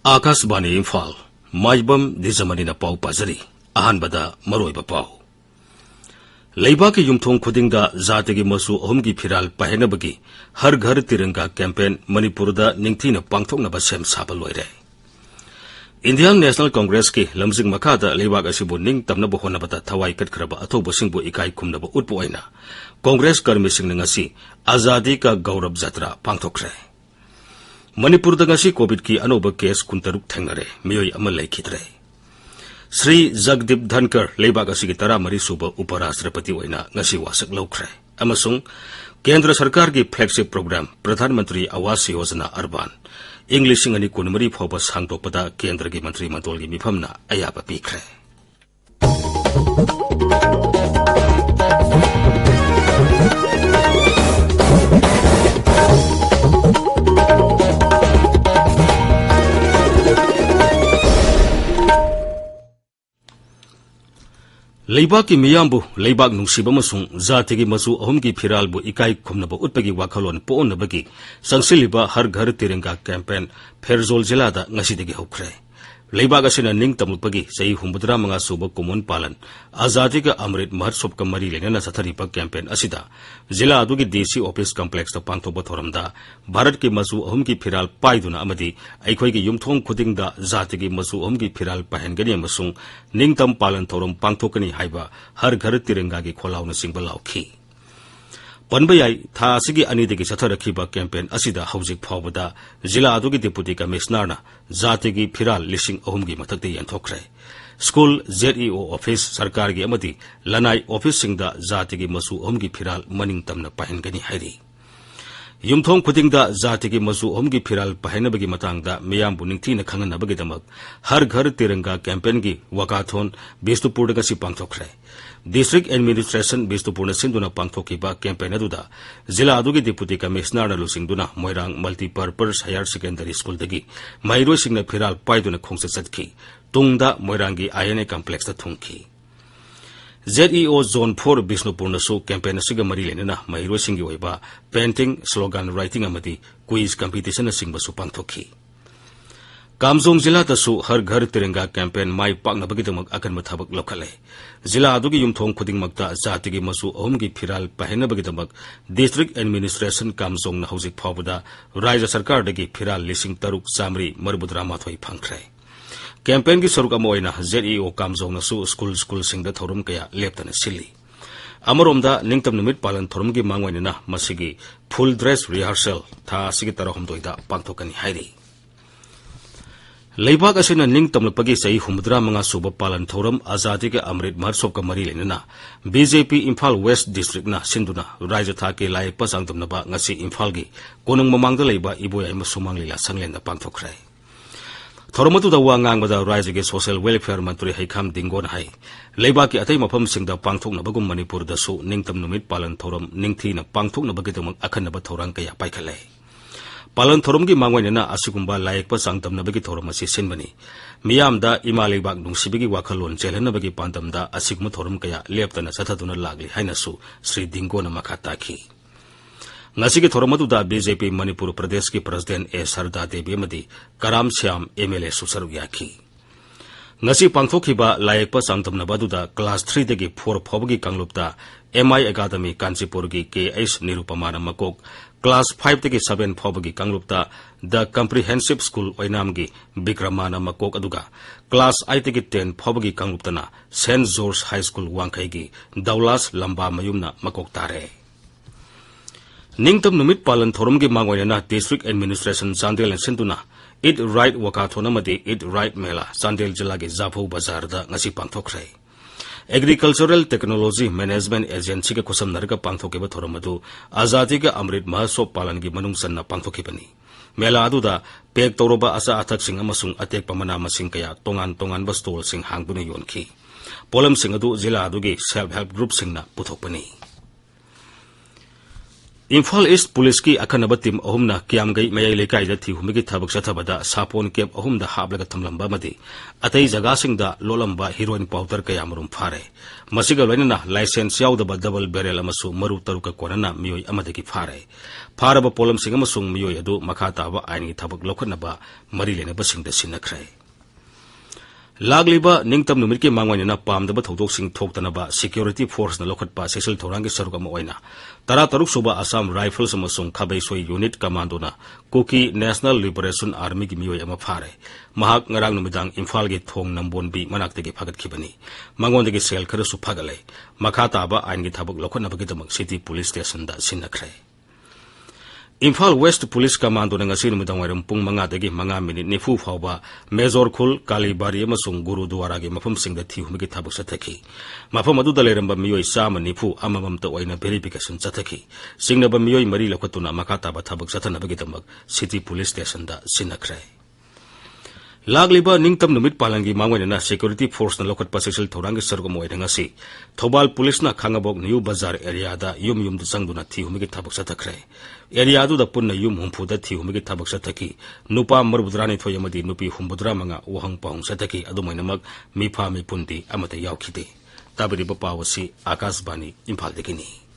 आकाशवाणी इम्फाल माइबम दिजमनीना पाउ पाजरी अहानबदा मरोइबा पाउ लेबाकी युमथोंग खुदिंगदा जातिगी मसु अहुमगी फिराल पाहेनबगी हर घर तिरंगा कैंपेन मणिपुरदा निंगथीना पांगथोकनबा सेम साबा लोइरे इंडियन नेशनल कांग्रेस की लमजिंग मखादा लेबाक असिबु निंग तमनबा होनबदा थवाई कटखरबा अथौबसिंगबु इकाई खुमनबा उटपु ओइना कांग्रेस कर्मीसिंगना ngasi आजादी का गौरव यात्रा पांगथोकरे मणिपुरदा ngasi कोविड की अनोबा केस 13 थेंगनरे मियोय अमा लैखिद्रे श्री जगदीप धनकर लेबाक असिगी 13 सुब उपराष्ट्रपति ओइना ngasi वासक लौख्रे अमसुंग केंद्र सरकार की फ्लैगशिप प्रोग्राम प्रधानमंत्री आवास योजना अर्बान इंग्लिश 2023 फाउबा सांगदोकपदा केंद्र की मंत्री मंडल की मिफमना अयाबा पीख्रे लेबाक की मियामबु लेबाक नुंसिबा मसुंग जातिगी मसु अहुमगी फिरालबु इकाई खुमनबा उत्पगी वाखलोन पोनबगी संसिलिबा हर घर तिरंगा कैंपेन फेरजोल जिलादा ngasiदगी हौख्रे लेबाक असिना निंग तमुपगी सही 75 सुब कुमुन पालन आजादी का अमृत महोत्सव का मरी लेना सथरिबा कैंपेन असिदा जिला अदुगी डीसी ऑफिस कॉम्प्लेक्स ता पांगथोबा थोरमदा भारत की मसु अहुमगी फिराल पाइदुना अमदी अखोइगी युमथोंग खुदिंगदा जातिगी मसु अहुमगी फिराल पाहेनगनी अमसुंग निंगतम पालन थोरम पांगथोकनी हाइबा हर घर तिरंगा की खोलाउना सिंगबा लाउखी पनबयाई था असिगी अनिदगी सथरखिबा कैंपेन असिदा हौजिक फावबदा जिला अदुगी डिप्यूटी कमिश्नरना जातिगी फिराल लिसिंग अहुमगी मथक्ते यंथोख्रे स्कूल जेईओ ऑफिस सरकार की अमदी लनाई ऑफिस सिंगदा जातिगी मसु अहुमगी फिराल मनिंग तमना पाहेनगनी हाइरी युमथोंग खुदिंगदा जातिगी मसु अहुमगी फिराल पाहेनबगी मतंगदा मियामबु निंगथीना खंगनबगीदमक हर घर तिरंगा कैंपेन की वकाथोन बिष्णुपुरदगा सि पांगथोख्रे डिस्ट्रिक्ट एडमिनिस्ट्रेशन बिष्णुपुरना सिंधुना पांगथोखिबा कैंपेन अदुदा जिला अदुगी डिप्यूटी कमिश्नरना लुसिंगदुना मोइरांग मल्टीपर्पज हायर सेकेंडरी स्कूलदगी माइरोसिंगना फिराल पाइदुना खोंगसे चटखी तुंगदा मोइरांगी आईएनए कॉम्प्लेक्स थुंगखी जेईओ जोन 4 बिष्णुपुरनसु कैंपेन असिगा मरी लेना माइरोसिंगी ओइबा पेंटिंग स्लोगन राइटिंग अमदी क्विज कंपटीशन सिंगबसु पांगथोखी कामजोंग जिला तसु हर घर तिरंगा कैंपेन माई पाकनबगीदमक अकनब थबक लौखले जिला अदुगी युमथोंग खुदिंगमक्ता जातिगी मसु अहुमगी फिराल पाहेनबगीदमक डिस्ट्रिक्ट एडमिनिस्ट्रेशन कामजोंग हौजिक फावबदा राज्य सरकारदगी फिराल लिसिंग 3,342 फंख्रे कैंपेन की सरुक अमा ओइना जेईओ कामजोंगनसु स्कूल सिंगदा थौरम कया लेप्तना सिल्ली अमरोमदा निंगतम नुमित पालन थौरमगी मांगवैना मसिगी फुल ड्रेस रिहर्सल था असिगी 13 पांगथोकनी हाइरी लेबाक असिना निंग तमलपगी सही 75 सुब पालन थौरम आजादी के अमृत महोत्सव का मरी लेना बीजेपी इम्फाल वेस्ट डिस्ट्रिक्ट ना सिंधुना राज्य था के लायक सांगदमनबा ngasi इम्फाल की कोनुंग ममांगदा लेबा इबोय सुमांग लीला संगलेंदा पांगथोख्रे थौरमतुदा वा ngangbada राज्य के सोशल वेलफेयर मंत्री हैखाम दिंगोन हाई लेबाक की अतै मफम सिंगदा पांगथोकनबगुम मणिपुर दसु निंगतम नुमित पालन थौरम निंगथीना पांगथोकनबगीदमक अखनब थौरंग कया पाइखले पालन थौरम की मांगवैना असिगुम्बा लायक सांगदमनबगी थौरम असि सिनबनी मियामदा इमा लेबाक नुंसिबगी वाखलोन चेलहनबगी पांदमदा असिगुम थौरम कया लेप्तना सथदुना लागली हाइनसु श्री दिंगोना मखा ताखी ngasi थौरमदुदा बीजेपी मणिपुर प्रदेश की प्रेसिडेंट ए सरदा देवी अमदी कराम श्याम एमएलए सुसरु याखी ngasi पांगथोखिबा लायक सांगदमनबदुदा क्लास 3 दगी 4 फावगी कांगलुपता एमआई एकेडमी कांचीपुर की केएस निरुपमाना मकोक क्लास 5 दगी 7 फावगी कांगलुपता द कॉम्प्रिहेंसिव स्कूल ओइनामगी बिक्रमाना मकोक अदुगा क्लास 8 दगी 10 फावगी कांगलुपतना सेंट जॉर्ज हाई स्कूल वांखैगी दौलास लंबा मयुमना मकोक तारे निंगतम नुमित पालन थौरम की मांगवैना डिस्ट्रिक्ट एडमिनिस्ट्रेशन चांदेल सिंधुना ईट राइट वकाथोन अमदी ईट राइट मेला चांदेल जिला के जाफौ बाजार दा ngasi पांगथोख्रे एग्रीकल्चरल टेक्नोलॉजी मैनेजमेंट एजेंसी के खुसमनरगा पांगथोकेबा थौरम अदु आजादी का अमृत महोत्सव पालन की मनुंग सन्ना पांगथोखिबनी मेला अदुदा पेक तौरबा असा अथक सिंह अमसुंग अतेक पमना मसिंग कया तोंगान स्टॉल सिंह हांगदुना योनखी पोलम सिंह अदु जिला अदुगी सेल्फ हेल्प ग्रुप सिंहना पुथोकपनी Imphal East Police ki akhanaba team ahumna kiamgai mayai lekai da thi humigi thabak sathabada sapon kep ahumda hablaga thamlamba madi atai jaga singda lolamba heroin powder kayamrum phare masiga loinana license yaudaba double barrel amasu maru taruka konana miyoi amadagi phare pharaba polam singa masung miyoi adu makha taba aini thabak lokhanaba mari lenaba singda sinakrai Lagliba ningtam numit ki mangwaina pamdaba thodok sing thoktanaba security force na lokhatpa special thorangi sarugam oina tara taruk suba Assam Rifles amasung Khabai Soi unit commando na Kuki National Liberation Army gi miyoi ama phare mahak ngarang numidang Imphal gi thong nambon bi manakte gi phagat khibani mangonde gi sel khara su phagale makha taba ain gi thabak lokhanaba gi damak city police station da sinakrai Imphal West Police Commando na ngasi numidang wairam pung manga dagi manga minute nifu phawba Major Khul Kalibari amasung Gurudwara gi mafam singda thi humigi thabak sathaki mafam adu daleramba miyoi sama nifu amamam ta oina verification sathaki singnaba miyoi mari lokhatuna makha taba thabak sathana bagi damak city police station da sinakrai Lagliba ningtam numit palangi mangwaina security force na lokhatpa special thorangi sargam oina ngasi Thobal Police na Khangabok New Bazar area da yum da sangduna thi humigi thabak sathakrai area da punna yum humpu da thi humigi thabak sathaki nupa marbudrani thoyamadi nupi humbudra manga wahang paung sathaki adumainamak mifa mi pundi amata yaukhide tabiri bapawasi Akashbani Imphal degini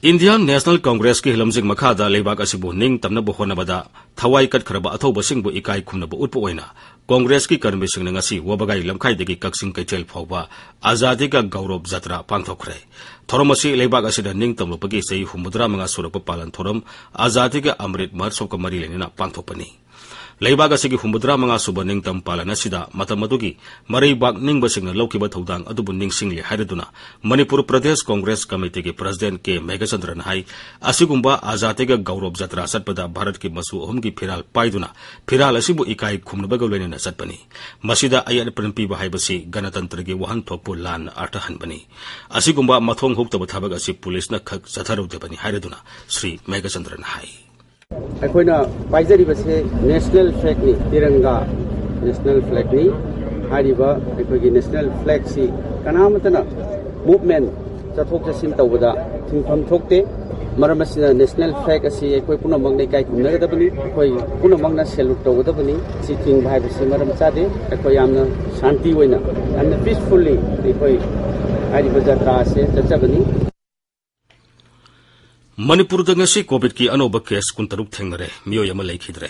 Indian National Congress ki hilamjing makhada leibak asibu ning tamna bo honabada thawai kat kharaba athoba singbu ikai khumnaba utpo oina Congress ki karmi sing na ngasi wabagai lamkhai degi kaksing kaitel phawba azadi ka gaurav jatra pangthokre thoromasi leibak asida ning tamlo pagi sei humudra manga surapa palan thorom azadi ka amrit mahotsav ka mari lenina pangthopani Leibag asigi humudra manga suba ning tam palana sida matamadugi marai bag ning basing na laukiba thodang adubu ning singli hairaduna Manipur Pradesh Congress Committee ki President K Megachandran hai asigumba azate ga gaurav jatra satpada Bharat ki masu ahum ki phiral paiduna phiral asibu ikai khumnabaga loina satpani masida ayan pranpi ba haibasi ganatantra gi wahan thokpu lan arthahan bani asigumba mathong hoktaba thabag asi police na khak satharu debani hairaduna Sri Megachandran hai अखोइना पाइजरी बसे national flag नि तिरंगा national flag नि हारिबा अखोइगी national flag सी कनामतना movement चथोक चसिम तौबदा थिंफम थोकते मरमसिना national flag असि अखोइ पुनमंग नै काय खुमनगदबनि अखोइ पुनमंगना salute तौगदबनि सि thing भाइबसि मरम चादे अखोइ यामना शांति होइना यामना peacefully अखोइ हारिबा जत्रा से चचबनि Manipur da ngasi COVID ki anoba case kuntaruk thengnare miyo yama leikhidre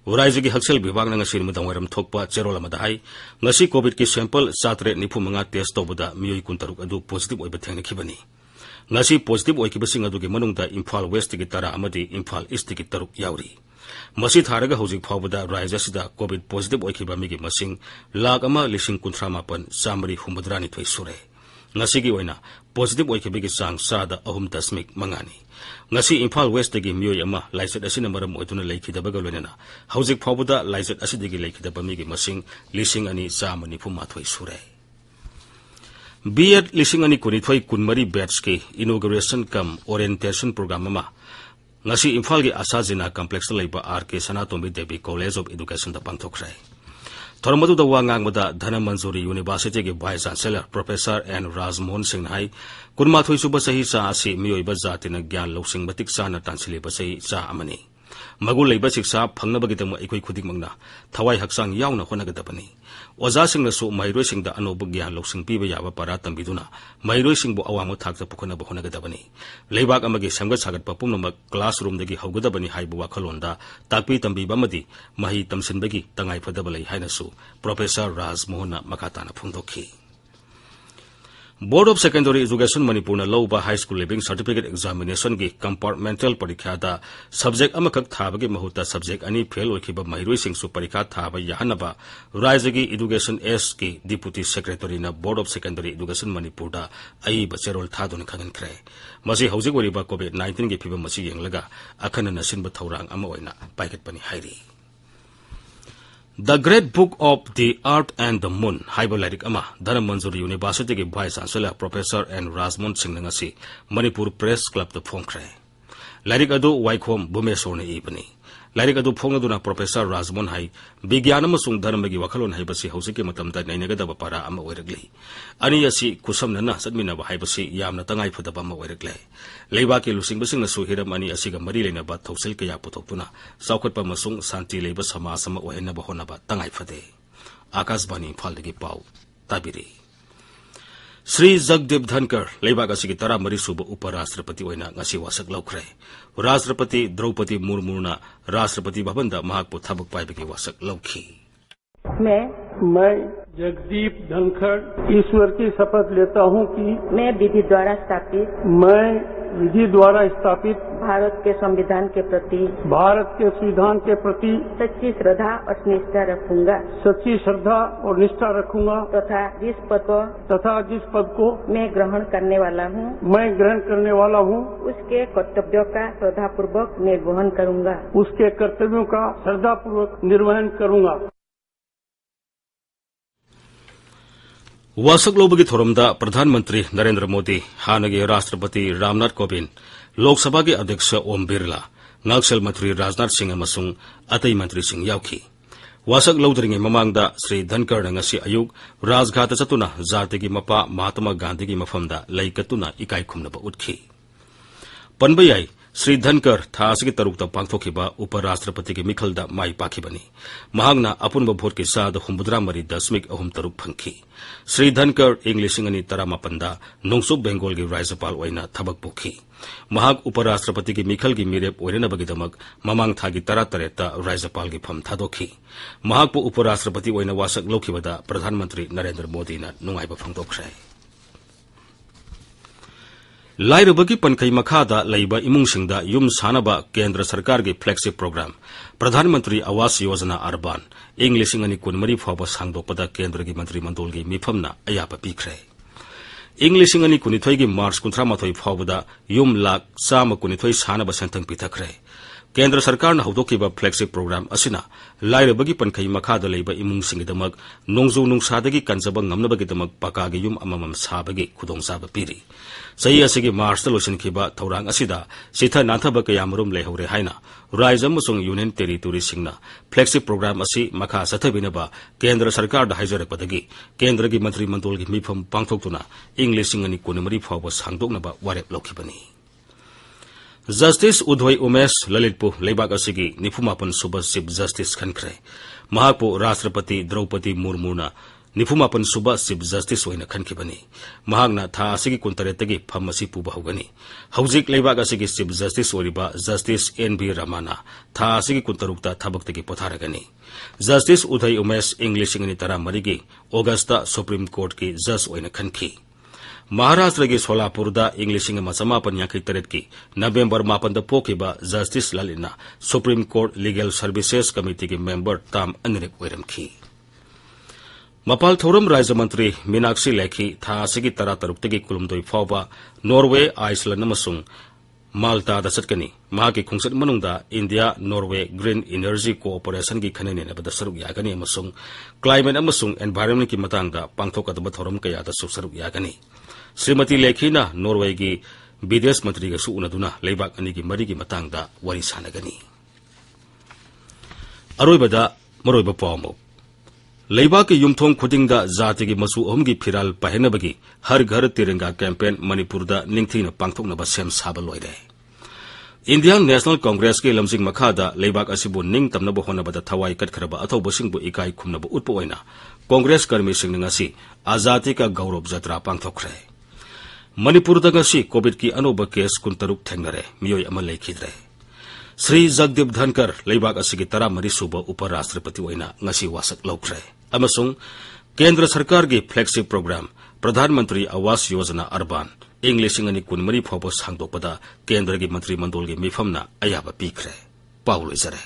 Uraizi ki haksel bibag na ngasi mudang waram thokpa cherola madai ngasi COVID ki sample satre nipu manga test tobada miyo kuntaruk adu positive oiba thengna khibani ngasi positive oikiba sing adu ki manungda Imphal West ki tara amadi Imphal East ki taruk yauri masi tharaga hojik phawbada raija sida COVID positive oikiba mi ki masing lakh ama lising kunthra mapan samari humadrani thoi sure ngasi gi oina positive oikiba ki sang sada ahum dasmik mangani ngasi Imphal West dagi miyoy ama laisat asina maram oituna leikhidaba galwenana hojik phawbada laisat asidagi leikhidaba mi gi masing lising ani samani phumathoi sure B.Ed lising ani kunithoi kunmari batch ki inauguration kam orientation program ama ngasi Imphal gi Asajina complex leiba R.K. Sanatomi Devi College of Education da pangthokrai Thormadu da wangang mada Dhana Manjuri University ki Vice Chancellor Professor N. Rajmohan Singh hai kunmathoi suba sahi sa asi miyoy ba jatina gyan losing batik sa na tansili ba sahi sa amani magul leiba siksa phangnabagi dam ikoi khudik mangna thawai haksang yauna honagadabani oja singna su mairoi singda anobu gyan losing piba yaba para tambiduna mairoi singbu awamo thakta pukhona ba honagadabani leibak amagi samga sagat papumna classroom dagi haugadabani haibu wakhalonda takpi tambi bamadi mahi tamsinbagi tangai phadabalai haina su Professor Rajmohan makatana phungdokhi Board of Secondary Education Manipur na Lauba High School Living Certificate Examination ki compartmental parikha da subject amakak thaba gi mahuta subject ani fail oikiba mairoi singsu parikha thaba yahanaba Raija gi Education S ki Deputy Secretary na Board of Secondary Education Manipur da ai bacherol thadun khangan kre masi hojik wariba COVID-19 gi phibam masi yenglaga akhana nasinba thaurang ama oina paikat pani hairi The Great Book of the Earth and the Moon haiba lairik ama Dhana Manjuri University ki Vice Chancellor Professor N. Rajmohan Singh ngasi Manipur Press Club da phongkre lairik adu Waikhom Bhumeshwar ne ibani lyric अदु फोंगदुना professor Rajmohan high विज्ञान अमसुंग धर्मगी वखलोन हाइबसी हौसिके मतमदा नैनगदब पारा अमा ओइरगली अनि असि कुसमनना सदमिनबा हाइबसी यामना तंगाइ फदबा अमा ओइरगले लेबाके लुसिंगबसिंगनसु Hiram अनि असिगा मरि लेनबा थौसल कया पुथोक्तुना साउखटपा मसुंग शान्ति लेबा समाज अमा ओहेनबा होनबा तंगाइ फदे आकाशवाणी इम्फालदगी पाउ ताबिरी श्री जगदीप धनकर लेबाक असिगी 13 सुब उपराष्ट्रपति ओइना ngasi वासक लौखरे राष्ट्रपति द्रौपदी मुर्मुना राष्ट्रपति भवनदा महाकपु थबक पाइबगी वासक लौखी मैं जगदीप धनखड़ ईश्वर की शपथ लेता हूं कि मैं विधि द्वारा स्थापित भारत के संविधान के प्रति सच्ची श्रद्धा और निष्ठा रखूंगा तथा जिस पद को मैं ग्रहण करने वाला हूं उसके कर्तव्यों का श्रद्धापूर्वक निर्वहन करूंगा वासक लौबगी थोरमदा प्रधानमंत्री नरेंद्र मोदी हानगे राष्ट्रपति रामनाथ कोविंद लोकसभा के अध्यक्ष ओम बिरला नागसेल मंत्री राजनाथ सिंह अमसुंग अतई मंत्री सिंह याउखी वासक लौदरिंगे ममांगदा श्री धनकर ngasi अयुक राजघाट चतुना जातिगी मपा महात्मा गांधी की मफमदा लैकतुना इकाई खुमनबा उठखी पनबयाई श्री धनकर थासगी तरुकता पांगथोखिबा उपराष्ट्रपति की मिखलदा माई पाखिबनी महांगना अपुनब भोट के साथ 83.3 फंखी श्री धनकर इंग्लिश 2018 नोंगसुक बेंगोल की राज्यपाल ओइना थबक पुखी महाग उपराष्ट्रपति की मिखल की मिरेप ओइरनबगिदमक ममांग थागी 13 राज्यपाल की फम थादोखी महागपु उपराष्ट्रपति ओइना वासक लौखिबदा प्रधानमंत्री नरेंद्र मोदी ना नुंगाइबा फंगदोखरे लाइरबगी पनखई मखादा लैबा इमुंगसिंगदा युम सानबा केंद्र सरकार की फ्लैगशिप प्रोग्राम प्रधानमंत्री आवास योजना अर्बान इंग्लिश 2013 फाउबा सांगदोकपदा केंद्र की मंत्रिमंडल की मिफमना अयापा पीखरे इंग्लिश 2012 की मार्च 38 फाउबदा युम लाख 112 सानबा सेंथंग पिथखरे केंद्र सरकार न हौदोकिबा फ्लैगशिप प्रोग्राम असिना लाइरबगी पनखई मखादा लैबा इमुंगसिंगदमक नोंजो नुंगसादगी कंजबा ngamnabagidamक पकागे युम अममम साबगे खुदोंसाबा पीरी सही असिगी मार्च लोसिनखिबा थौरांग असिदा सिथा नाथबा कयामरुम लेहौरे हाइना राज्य अमसुंग यूनियन टेरिटोरी सिंगना फ्लैगशिप प्रोग्राम असि मखा सथबिनबा केंद्र सरकार दा हाइजरपदगी केंद्र की मंत्रिमंडल की मिफम पांगथोक्तुना इंग्लिश 2013 फाउबा सांगदोकनबा वारेप लौखिबनी जस्टिस उदय उमेश ललितपु लेबाक असिगी 94 सुबह चीफ जस्टिस खनख्रे महाकपु राष्ट्रपति द्रौपदी मुर्मुना 94 सुबह चीफ जस्टिस ओइना खनखिबनी महागना था असिगी 23 फम असि पुबा होगनी हौजिक लेबाक असिगी चीफ जस्टिस ओरिबा जस्टिस एनबी रमाना था असिगी 23 थबक्तगी पोथारगनी जस्टिस उदय उमेश इंग्लिश 2013 की अगस्त सुप्रीम कोर्ट की जज ओइना खनखी महाराष्ट्र की सोलापुरदा इंग्लिश 1958 की नवंबर 9 पोखिबा जस्टिस ललिना Supreme Court legal services committee की मेंबर ताम अनिरिक ओइरमखी मपाल थौरम राज्य मंत्री मीनाक्षी लेखी था असिगी 13 कुलुमदोई फाउबा नॉर्वे आइसलैंड अमसुंग माल्टादा चटकनी महाकी खुंसत मनुंगदा India Norway green energy cooperation की खनेनेनबदा सरुक यागनी अमसुंग क्लाइमेट अमसुंग एनवायरनमेंट की मतंगदा पांगथोकदबा थौरम कयादा सरुक यागनी श्रीमती लेखीना नॉर्वे की विदेश मंत्री का उनदुना लेबाक अनी की मरी की मतंगदा वरी सानगनी अरोइबदा मरोइबा पावमो लेबाक की युमथोंग खुदिंगदा जाति की मसु अहम की फिराल पहनबगी हर घर तिरंगा कैंपेन मणिपुरदा निंगथीना पांगथोकनबा सेम साबा लोइरे इंडियन नेशनल कांग्रेस के लमजिंग मखादा लेबाक असिबु निंग तमनबा होनबदा थवाई कटखरबा अथौबसिंगबु इकाई खुमनबा उत्पो ओइना कांग्रेस कर्मीसिंग ngasi आजादी का गौरव जत्रा पांगथोखरे मणिपुरदा ngasi कोविड की अनोबा केस 23 थेंगनरे मियोय अमा लेखिद्रे श्री जगदीप धनकर लेबाक असिगी 13 सुबह उपराष्ट्रपति ओइना ngasi वासक लौखरे अमसुंग केंद्र सरकार की फ्लैगशिप प्रोग्राम प्रधानमंत्री आवास योजना अर्बान इंग्लिश 2013 फाउबा सांगदोकपदा केंद्र की मंत्रिमंडल की मिफमना अयाबा पीखरे पाउल इजरे